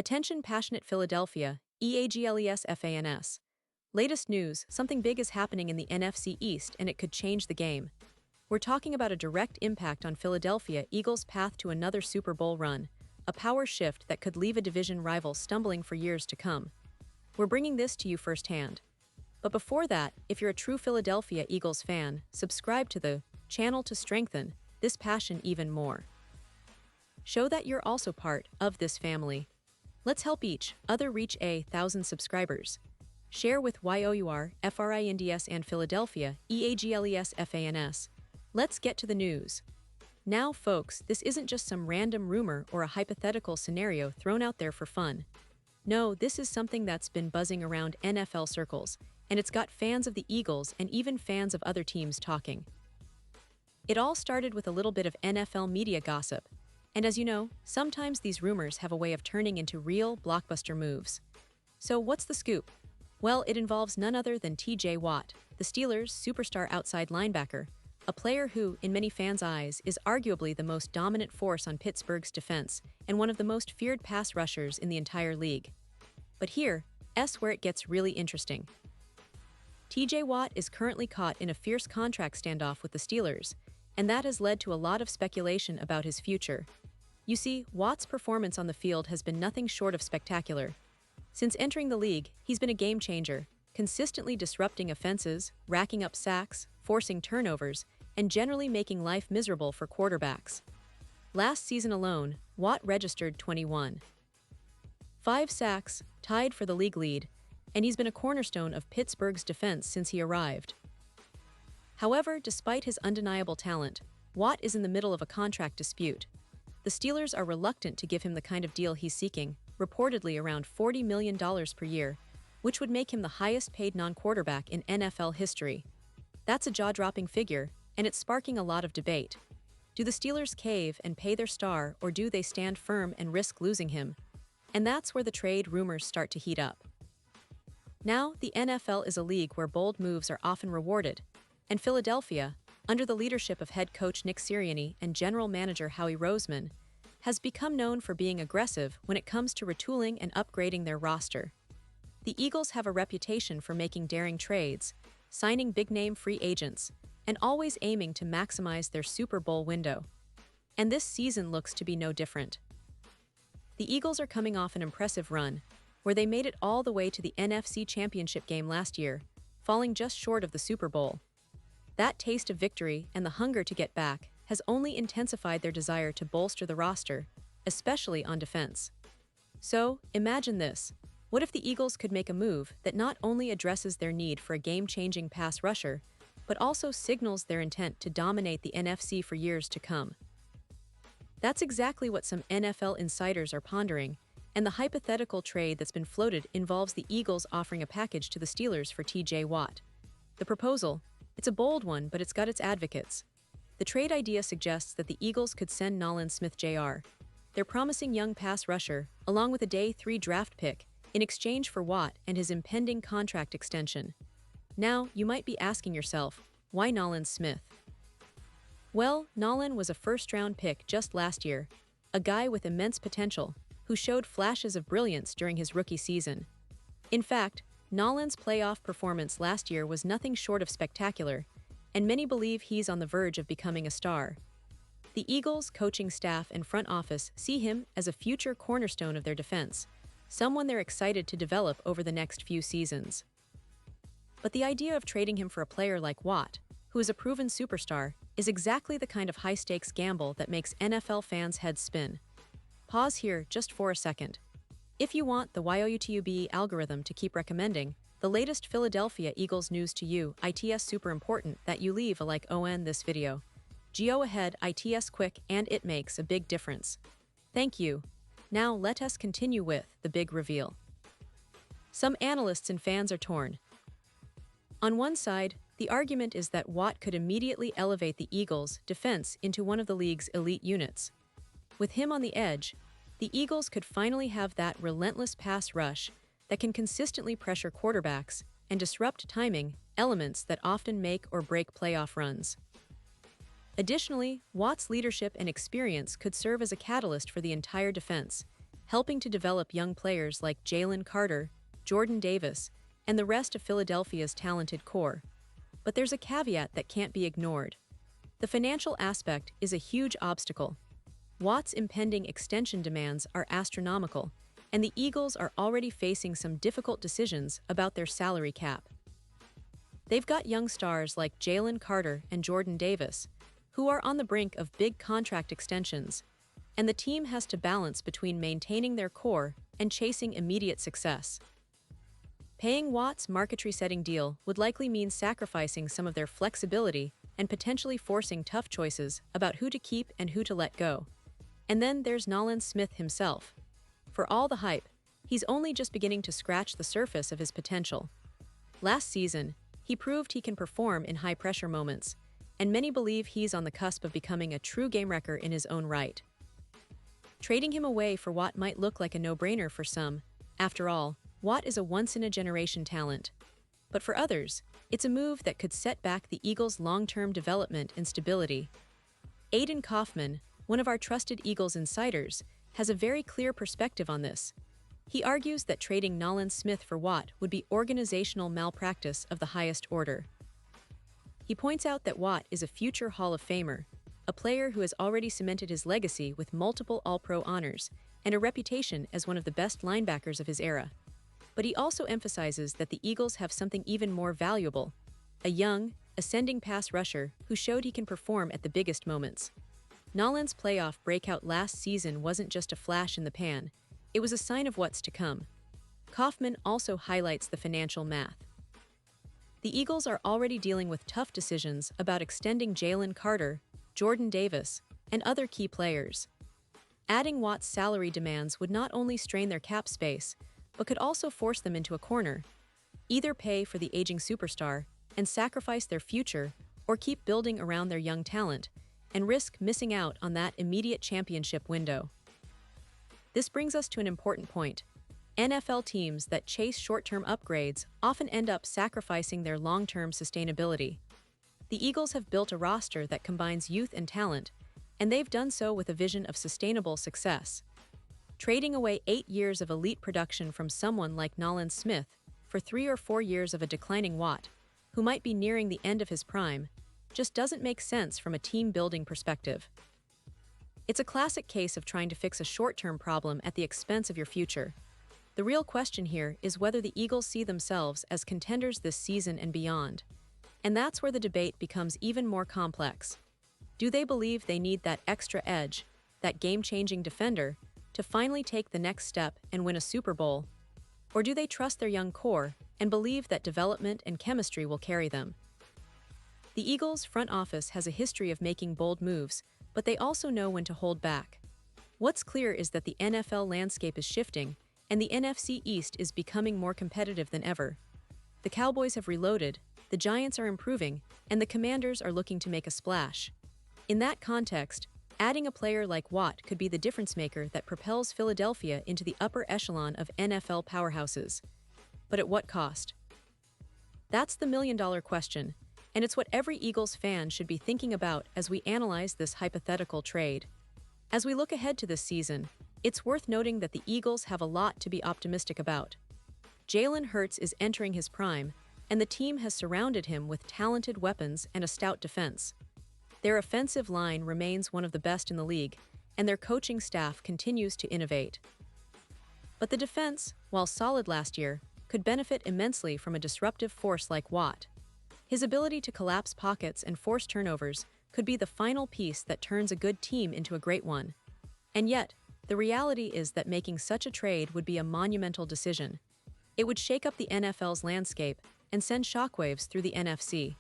Attention passionate Philadelphia, EAGLES FANS. Latest news, something big is happening in the NFC East and it could change the game. We're talking about a direct impact on Philadelphia Eagles' path to another Super Bowl run, a power shift that could leave a division rival stumbling for years to come. We're bringing this to you firsthand. But before that, if you're a true Philadelphia Eagles fan, subscribe to the channel to strengthen this passion even more. Show that you're also part of this family. Let's help each other reach 1,000 subscribers. Share with YOUR, FRINDS and Philadelphia, EAGLES FANS. Let's get to the news. Now, folks, this isn't just some random rumor or a hypothetical scenario thrown out there for fun. No, this is something that's been buzzing around NFL circles, and it's got fans of the Eagles and even fans of other teams talking. It all started with a little bit of NFL media gossip. And as you know, sometimes these rumors have a way of turning into real blockbuster moves. So what's the scoop? Well, it involves none other than TJ Watt, the Steelers' superstar outside linebacker, a player who, in many fans' eyes, is arguably the most dominant force on Pittsburgh's defense and one of the most feared pass rushers in the entire league. But here's where it gets really interesting. TJ Watt is currently caught in a fierce contract standoff with the Steelers, and that has led to a lot of speculation about his future. You see, Watt's performance on the field has been nothing short of spectacular. Since entering the league, he's been a game changer, consistently disrupting offenses, racking up sacks, forcing turnovers, and generally making life miserable for quarterbacks. Last season alone, Watt registered 21.5 sacks, tied for the league lead, and he's been a cornerstone of Pittsburgh's defense since he arrived. However, despite his undeniable talent, Watt is in the middle of a contract dispute. The Steelers are reluctant to give him the kind of deal he's seeking, reportedly around $40 million per year, which would make him the highest-paid non-quarterback in NFL history. That's a jaw-dropping figure, and it's sparking a lot of debate. Do the Steelers cave and pay their star, or do they stand firm and risk losing him? And that's where the trade rumors start to heat up. Now, the NFL is a league where bold moves are often rewarded, and Philadelphia, under the leadership of head coach Nick Sirianni and general manager Howie Roseman, has become known for being aggressive when it comes to retooling and upgrading their roster. The Eagles have a reputation for making daring trades, signing big-name free agents, and always aiming to maximize their Super Bowl window. And this season looks to be no different. The Eagles are coming off an impressive run, where they made it all the way to the NFC Championship game last year, falling just short of the Super Bowl. That taste of victory and the hunger to get back has only intensified their desire to bolster the roster, especially on defense. So, imagine this. What if the Eagles could make a move that not only addresses their need for a game-changing pass rusher, but also signals their intent to dominate the NFC for years to come? That's exactly what some NFL insiders are pondering, and the hypothetical trade that's been floated involves the Eagles offering a package to the Steelers for TJ Watt. The proposal, it's a bold one, but it's got its advocates. The trade idea suggests that the Eagles could send Nolan Smith Jr., their promising young pass rusher, along with a day 3 draft pick, in exchange for Watt and his impending contract extension. Now, you might be asking yourself, why Nolan Smith? Well, Nolan was a first-round pick just last year, a guy with immense potential, who showed flashes of brilliance during his rookie season. In fact, Nolan's playoff performance last year was nothing short of spectacular, and many believe he's on the verge of becoming a star. The Eagles' coaching staff and front office see him as a future cornerstone of their defense, someone they're excited to develop over the next few seasons. But the idea of trading him for a player like Watt, who is a proven superstar, is exactly the kind of high-stakes gamble that makes NFL fans' heads spin. Pause here just for a second. If you want the YOUTUBE algorithm to keep recommending the latest Philadelphia Eagles news to you, it's super important that you leave a like on this video. Go ahead, it's quick and it makes a big difference. Thank you. Now let us continue with the big reveal. Some analysts and fans are torn. On one side, the argument is that Watt could immediately elevate the Eagles' defense into one of the league's elite units. With him on the edge, the Eagles could finally have that relentless pass rush that can consistently pressure quarterbacks and disrupt timing, elements that often make or break playoff runs. Additionally, Watt's leadership and experience could serve as a catalyst for the entire defense, helping to develop young players like Jalen Carter, Jordan Davis, and the rest of Philadelphia's talented core. But there's a caveat that can't be ignored. The financial aspect is a huge obstacle. Watt's impending extension demands are astronomical, and the Eagles are already facing some difficult decisions about their salary cap. They've got young stars like Jalen Carter and Jordan Davis, who are on the brink of big contract extensions, and the team has to balance between maintaining their core and chasing immediate success. Paying Watt's market-resetting deal would likely mean sacrificing some of their flexibility and potentially forcing tough choices about who to keep and who to let go. And then there's Nolan Smith himself. For all the hype, he's only just beginning to scratch the surface of his potential. Last season, he proved he can perform in high-pressure moments, and many believe he's on the cusp of becoming a true game-wrecker in his own right. Trading him away for Watt might look like a no-brainer for some. After all, Watt is a once-in-a-generation talent. But for others, it's a move that could set back the Eagles' long-term development and stability. Aiden Kaufman, one of our trusted Eagles insiders, has a very clear perspective on this. He argues that trading Nolan Smith for Watt would be organizational malpractice of the highest order. He points out that Watt is a future Hall of Famer, a player who has already cemented his legacy with multiple All-Pro honors and a reputation as one of the best linebackers of his era. But he also emphasizes that the Eagles have something even more valuable, a young, ascending pass rusher who showed he can perform at the biggest moments. Nolan's playoff breakout last season wasn't just a flash in the pan, it was a sign of what's to come. Kaufman also highlights the financial math. The Eagles are already dealing with tough decisions about extending Jalen Carter, Jordan Davis, and other key players. Adding Watt's salary demands would not only strain their cap space, but could also force them into a corner. Either pay for the aging superstar and sacrifice their future, or keep building around their young talent and risk missing out on that immediate championship window. This brings us to an important point. NFL teams that chase short-term upgrades often end up sacrificing their long-term sustainability. The Eagles have built a roster that combines youth and talent, and they've done so with a vision of sustainable success. Trading away 8 years of elite production from someone like Nolan Smith for 3 or 4 years of a declining Watt, who might be nearing the end of his prime, just doesn't make sense from a team-building perspective. It's a classic case of trying to fix a short-term problem at the expense of your future. The real question here is whether the Eagles see themselves as contenders this season and beyond. And that's where the debate becomes even more complex. Do they believe they need that extra edge, that game-changing defender, to finally take the next step and win a Super Bowl? Or do they trust their young core and believe that development and chemistry will carry them? The Eagles' front office has a history of making bold moves, but they also know when to hold back. What's clear is that the NFL landscape is shifting, and the NFC East is becoming more competitive than ever. The Cowboys have reloaded, the Giants are improving, and the Commanders are looking to make a splash. In that context, adding a player like Watt could be the difference-maker that propels Philadelphia into the upper echelon of NFL powerhouses. But at what cost? That's the million-dollar question, and it's what every Eagles fan should be thinking about as we analyze this hypothetical trade. As we look ahead to this season, it's worth noting that the Eagles have a lot to be optimistic about. Jalen Hurts is entering his prime, and the team has surrounded him with talented weapons and a stout defense. Their offensive line remains one of the best in the league, and their coaching staff continues to innovate. But the defense, while solid last year, could benefit immensely from a disruptive force like Watt. His ability to collapse pockets and force turnovers could be the final piece that turns a good team into a great one. And yet, the reality is that making such a trade would be a monumental decision. It would shake up the NFL's landscape and send shockwaves through the NFC.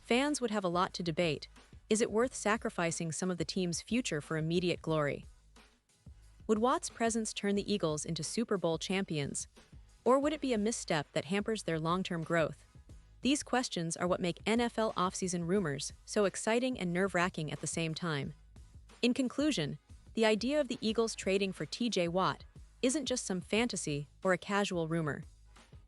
Fans would have a lot to debate. Is it worth sacrificing some of the team's future for immediate glory? Would Watt's presence turn the Eagles into Super Bowl champions? Or would it be a misstep that hampers their long-term growth? These questions are what make NFL offseason rumors so exciting and nerve-wracking at the same time. In conclusion, the idea of the Eagles trading for TJ Watt isn't just some fantasy or a casual rumor.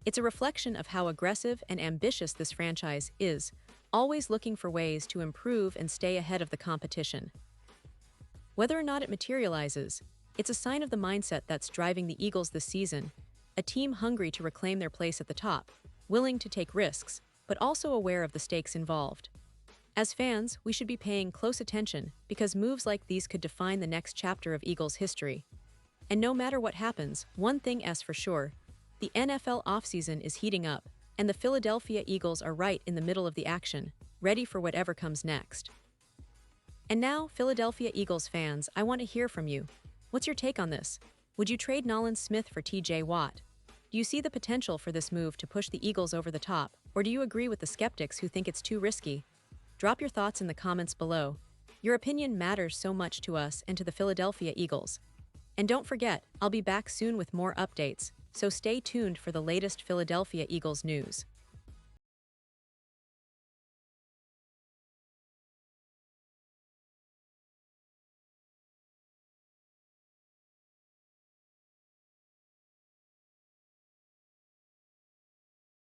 It's a reflection of how aggressive and ambitious this franchise is, always looking for ways to improve and stay ahead of the competition. Whether or not it materializes, It's a sign of the mindset that's driving the Eagles this season, a team hungry to reclaim their place at the top, willing to take risks, but also aware of the stakes involved. As fans, we should be paying close attention because moves like these could define the next chapter of Eagles history. And no matter what happens, one thing is for sure, the NFL offseason is heating up, and the Philadelphia Eagles are right in the middle of the action, ready for whatever comes next. And now, Philadelphia Eagles fans, I want to hear from you. What's your take on this? Would you trade Nolan Smith for TJ Watt? Do you see the potential for this move to push the Eagles over the top, or do you agree with the skeptics who think it's too risky? Drop your thoughts in the comments below. Your opinion matters so much to us and to the Philadelphia Eagles. And don't forget, I'll be back soon with more updates, so stay tuned for the latest Philadelphia Eagles news.